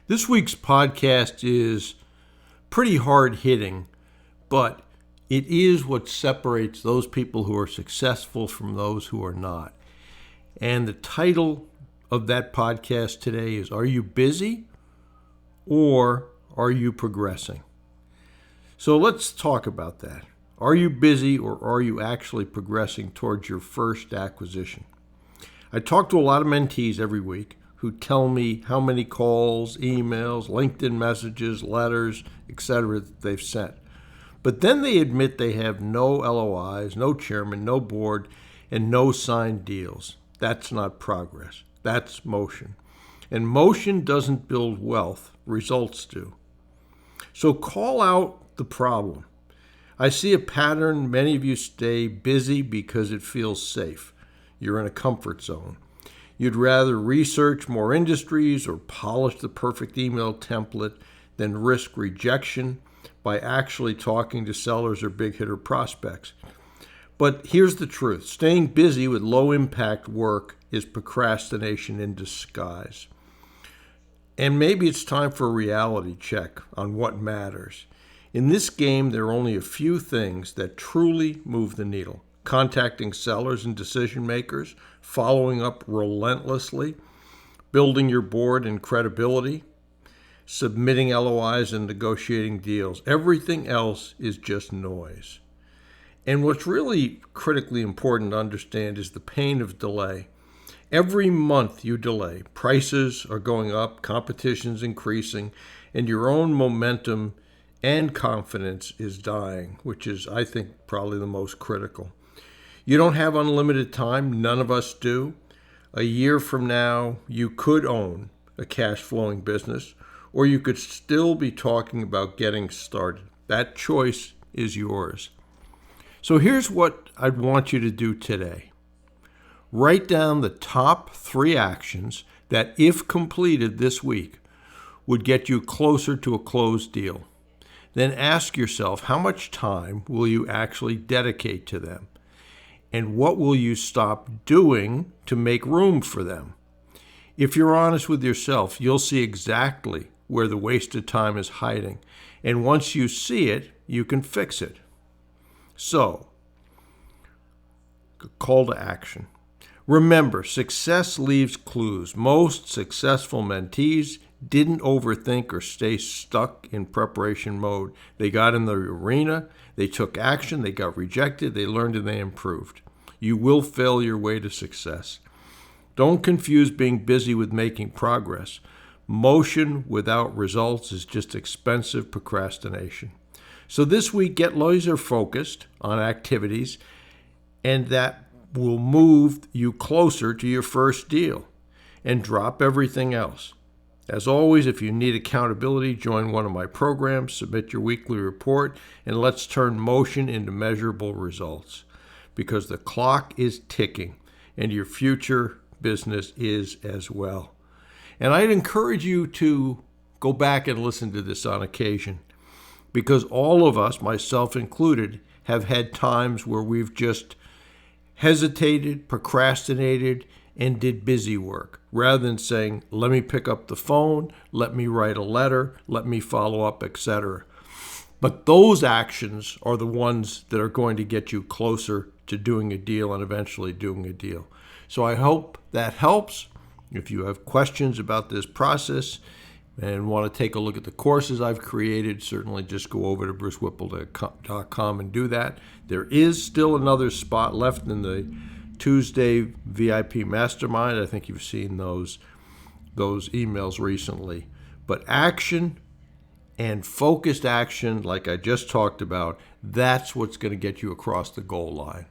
This week's podcast is pretty hard hitting, but it is what separates those people who are successful from those who are not. And the title of that podcast today is, Are you busy or are you progressing? So let's talk about that. Are you busy or are you actually progressing towards your first acquisition? I talk to a lot of mentees every week who tell me how many calls, emails, LinkedIn messages, letters, etc. that they've sent. But then they admit they have no LOIs, no chairman, no board, and no signed deals. That's not progress. That's motion. And motion doesn't build wealth. Results do. So call out the problem. I see a pattern. Many of you stay busy because it feels safe. You're in a comfort zone. You'd rather research more industries or polish the perfect email template than risk rejection by actually talking to sellers or big hitter prospects. But here's the truth. Staying busy with low impact work is procrastination in disguise. And maybe it's time for a reality check on what matters. In this game, there are only a few things that truly move the needle. Contacting sellers and decision makers, following up relentlessly, building your board and credibility, submitting LOIs and negotiating deals. Everything else is just noise. And what's really critically important to understand is the pain of delay. Every month you delay, prices are going up, competition's increasing, and your own momentum and confidence is dying, which is, I think, probably the most critical. You don't have unlimited time. None of us do. A year from now, you could own a cash-flowing business, or you could still be talking about getting started. That choice is yours. So here's what I'd want you to do today. Write down the top 3 actions that, if completed this week, would get you closer to a closed deal. Then ask yourself, how much time will you actually dedicate to them? And what will you stop doing to make room for them? If you're honest with yourself, you'll see exactly where the wasted time is hiding. And once you see it, you can fix it. So, call to action. Remember, success leaves clues. Most successful mentees didn't overthink or stay stuck in preparation mode. They got in the arena, they took action, they got rejected, they learned and they improved. You will fail your way to success. Don't confuse being busy with making progress. Motion without results is just expensive procrastination. So this week, get laser focused on activities, and that will move you closer to your first deal, and drop everything else. As always, if you need accountability, join one of my programs, submit your weekly report, and let's turn motion into measurable results. Because the clock is ticking, and your future business is as well. And I'd encourage you to go back and listen to this on occasion, because all of us, myself included, have had times where we've just hesitated, procrastinated, and did busy work, rather than saying, let me pick up the phone, let me write a letter, let me follow up, etc. But those actions are the ones that are going to get you closer to doing a deal and eventually doing a deal. So I hope that helps. If you have questions about this process and want to take a look at the courses I've created, certainly just go over to brucewhipple.com and do that. There is still another spot left in the Tuesday VIP Mastermind. I think you've seen those emails recently. But action and focused action, like I just talked about, that's what's going to get you across the goal line.